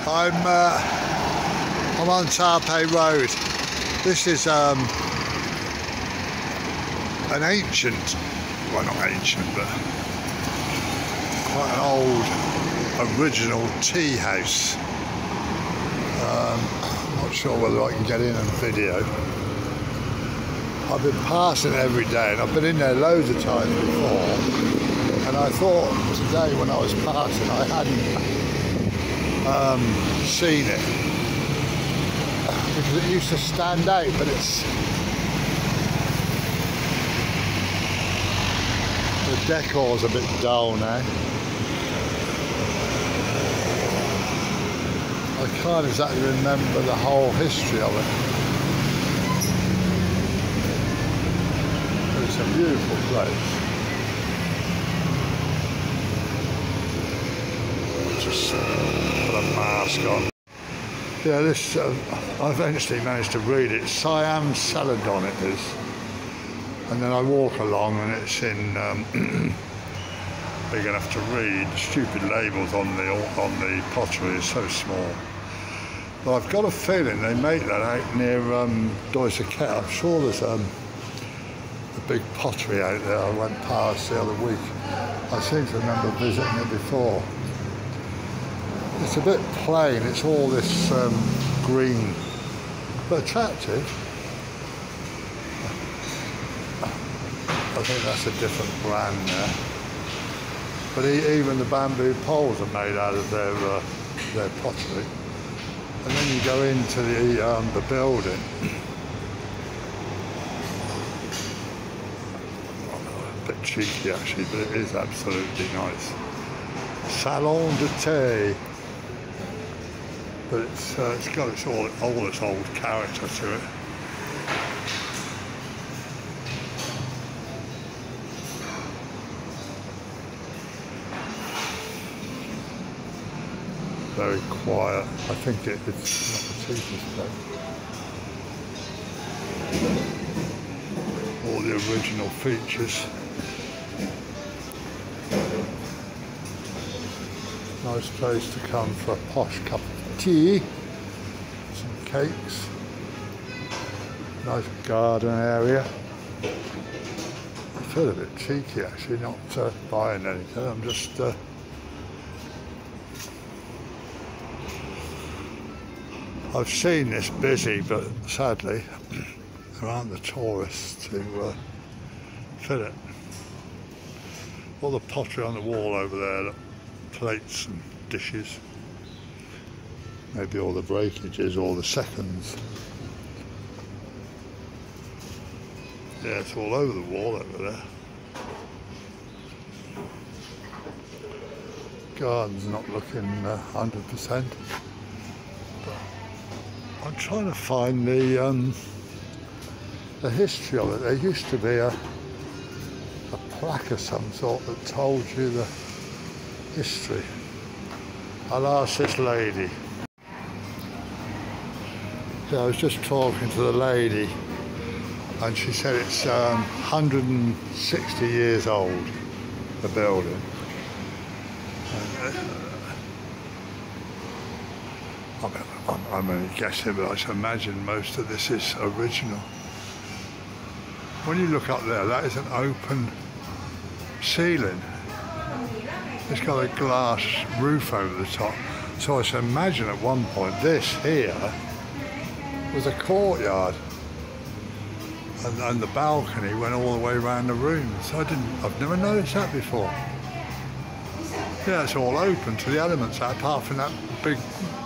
I'm on Taipei Road. This is an ancient, well not ancient, but quite an old original tea house. I'm not sure whether I can get in and video. I've been passing it every day and I've been in there loads of times before, and I thought today when I was passing I hadn't seen it because it used to stand out, but the decor's a bit dull now. I can't exactly remember the whole history of it. It's a beautiful place. Just put a mask on. Yeah, this, I eventually managed to read it. Siam Celadon it is. And then I walk along and it's in, you're going to have to read the stupid labels on the pottery, is so small. But I've got a feeling they make that out near Doisaket. I'm sure there's a big pottery out there I went past the other week. I seem to remember visiting it before. It's a bit plain, it's all this green, but attractive. I think that's a different brand there. But even the bamboo poles are made out of their pottery. And then you go into the building. A bit cheeky actually, but it is absolutely nice. Salon de thé. But it's got all this old character to it. Very quiet. I think it's not the cheapest place. All the original features. Nice place to come for a posh cup of tea. Some cakes. Nice garden area. I feel a bit cheeky actually, not buying anything. I'm just I've seen this busy, but sadly there aren't the tourists to fill it. All the pottery on the wall over there, look, plates and dishes. Maybe all the breakages, all the seconds. Yeah, it's all over the wall over there. Garden's not looking 100%. I'm trying to find the history of it. There used to be a plaque of some sort that told you the history. I'll ask this lady. Yeah, I was just talking to the lady and she said it's 160 years old, the building. I'm only guessing, but I should imagine most of this is original. When you look up there, that is an open ceiling. It's got a glass roof over the top. So I should imagine at one point this here was a courtyard. And the balcony went all the way around the room. So I've never noticed that before. Yeah, it's all open to the elements, apart from that big,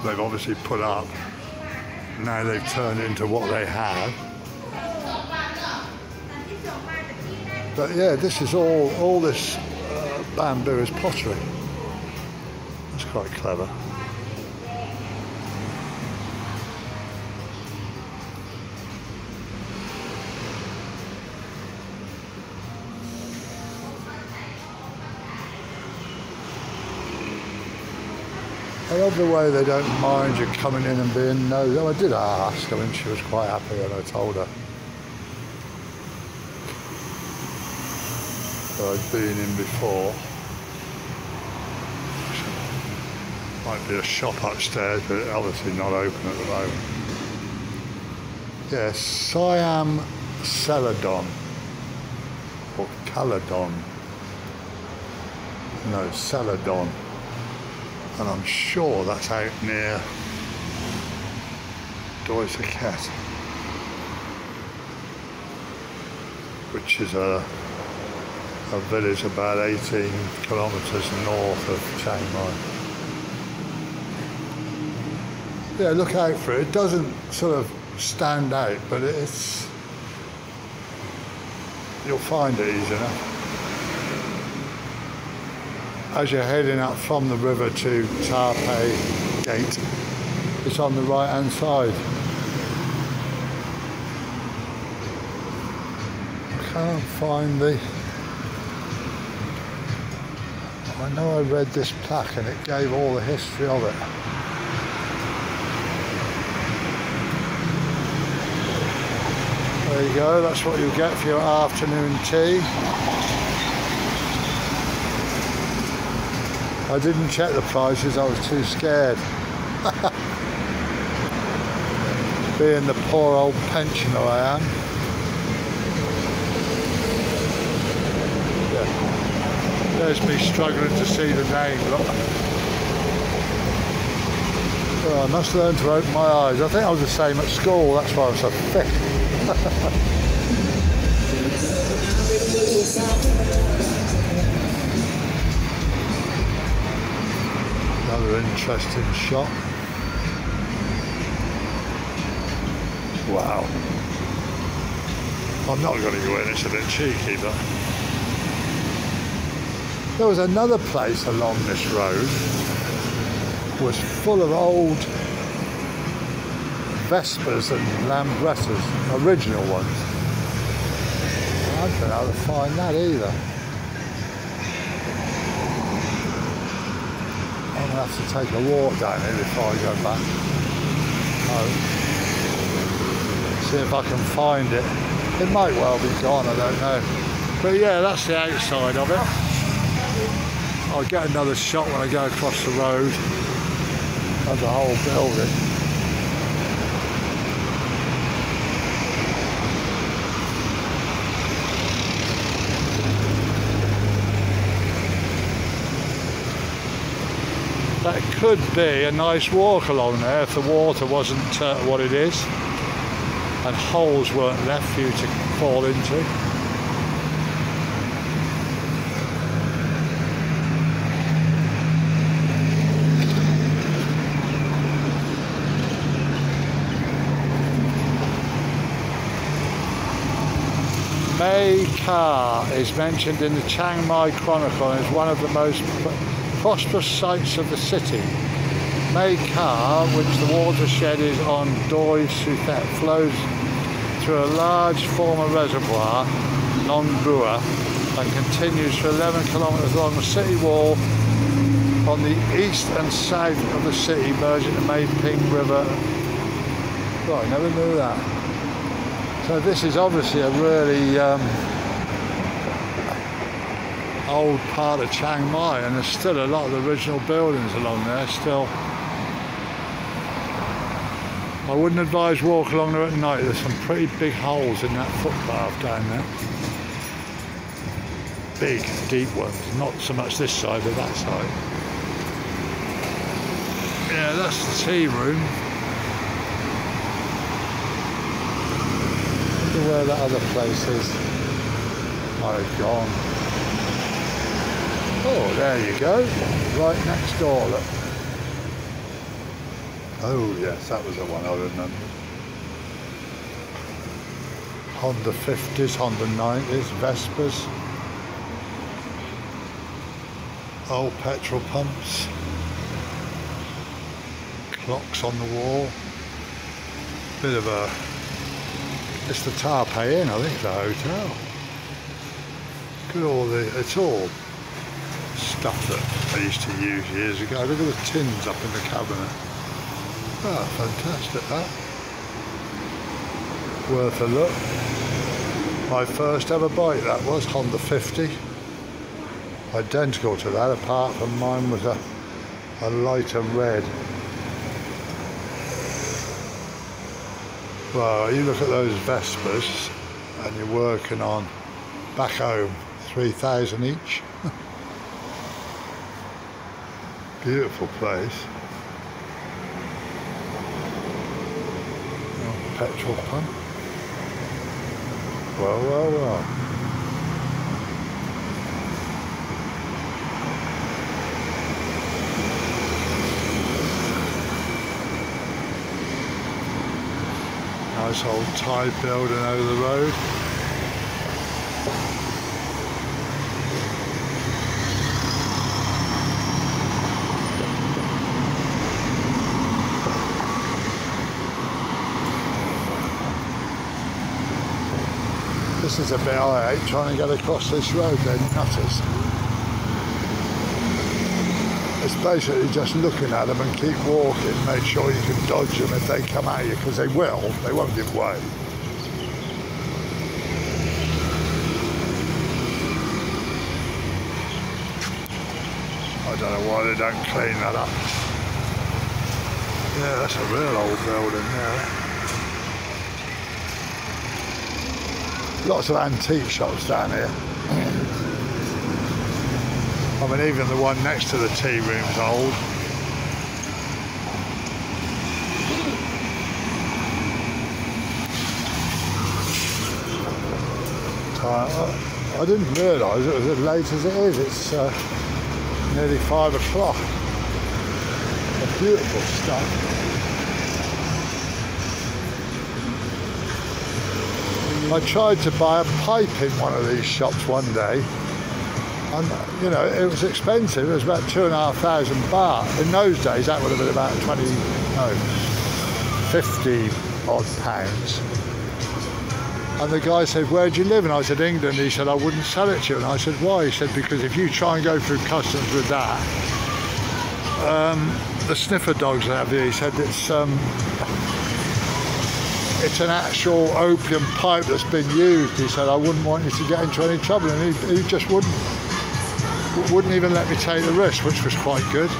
they've obviously put up. Now they've turned into what they have. But yeah, this is all this bamboo is pottery. That's quite clever. I love the way they don't mind you coming in and being nosy. I did ask, I mean, she was quite happy when I told her. I'd been in before. Might be a shop upstairs, but obviously not open at the moment. Yes, Siam Celadon, or Caledon. No, Celadon. And I'm sure that's out near Doisaket, which is a village about 18 kilometres north of Chiangmai. Yeah, look out for it. It doesn't sort of stand out, but you'll find it easy enough. As you're heading up from the river to Tarpei Gate, it's on the right hand side. I can't find I know I read this plaque and it gave all the history of it. There you go, that's what you get for your afternoon tea. I didn't check the prices, I was too scared. Being the poor old pensioner I am. Yeah. There's me struggling to see the name, look. Oh, I must learn to open my eyes. I think I was the same at school, that's why I was so thick. Another interesting shop. Wow. I'm not going to go in, it's a bit cheeky, but there was another place along this road was full of old Vespas and Lambrettas, original ones. I don't know how to find that either. I'm going to have to take a walk down here before I go back. See if I can find it. It might well be gone, I don't know. But yeah, that's the outside of it. I'll get another shot when I go across the road of the whole building. That could be a nice walk along there if the water wasn't what it is and holes weren't left for you to fall into. Mai Kha is mentioned in the Chiang Mai Chronicle and is one of the most prosperous sites of the city. Mai Kha, which the watershed is on Doi Suket, flows through a large former reservoir, Nong Bua, and continues for 11 kilometres along the city wall on the east and south of the city, merging the Mai Ping River. Oh, I never knew that. So this is obviously a really old part of Chiang Mai, and there's still a lot of the original buildings along there still. I wouldn't advise walk along there at night. There's some pretty big holes in that footpath down there. Big, deep ones. Not so much this side, but that side. Yeah, that's the tea room. Where that other place is. I've gone. Oh, there you go. Right next door, look. Oh yes, that was the one I remember. Honda 50s, Honda 90s, Vespas. Old petrol pumps. Clocks on the wall. Bit of a... It's the Tarpei Inn, I think, the hotel. Look at all it's all stuff that I used to use years ago. Look at the tins up in the cabinet. Ah, fantastic that. Worth a look. My first ever bike, that was Honda 50. Identical to that, apart from mine was a a lighter red. Well, you look at those Vespers and you're working on back home 3,000 each. Beautiful place. Oh, petrol pump. Well, well, well. Nice old Thai building over the road. This is a bit I hate, trying to get across this road, they're nutters. It's basically just looking at them and keep walking, make sure you can dodge them if they come at you, because they will, they won't give way. I don't know why they don't clean that up. Yeah, that's a real old building there. Lots of antique shops down here. I mean, even the one next to the tea room's old. I didn't realise it was as late as it is. It's nearly 5 o'clock. Beautiful stuff. I tried to buy a pipe in one of these shops one day. And, you know, it was expensive. It was about 2,500 baht. In those days, that would have been about 50 odd pounds. And the guy said, "Where do you live?" And I said, "England." He said, "I wouldn't sell it to you." And I said, "Why?" He said, "Because if you try and go through customs with that, the sniffer dogs have you." He said, it's an actual opium pipe that's been used. He said, "I wouldn't want you to get into any trouble." And he just wouldn't even let me take the risk, which was quite good,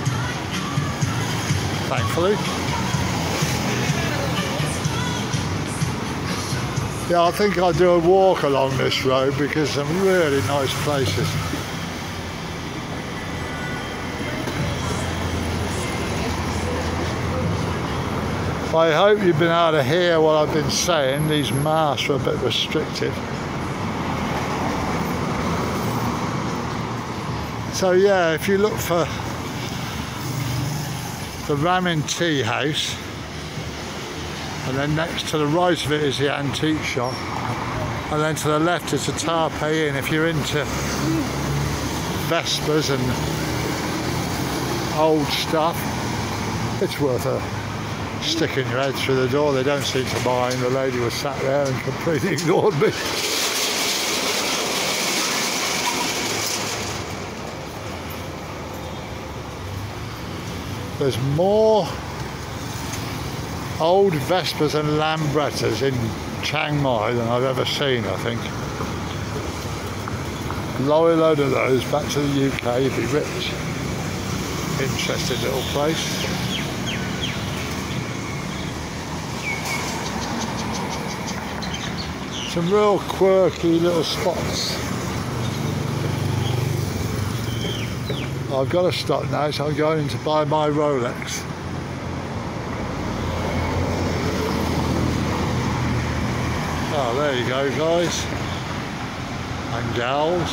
thankfully. Yeah, I think I'll do a walk along this road because some really nice places. I hope you've been able to hear what I've been saying. These masks are a bit restricted. So yeah, if you look for the Ramen Tea House, and then next to the right of it is the antique shop, and then to the left is the Taipei Inn. If you're into Vespers and old stuff, it's worth sticking your head through the door. They don't seem to mind. The lady was sat there and completely ignored me. There's more old Vespers and Lambrettas in Chiang Mai than I've ever seen, I think. Lorry load of those back to the UK, you'd be rich. Interesting little place. Some real quirky little spots. I've got to stop now, so I'm going to buy my Rolex. Oh, there you go, guys and gals.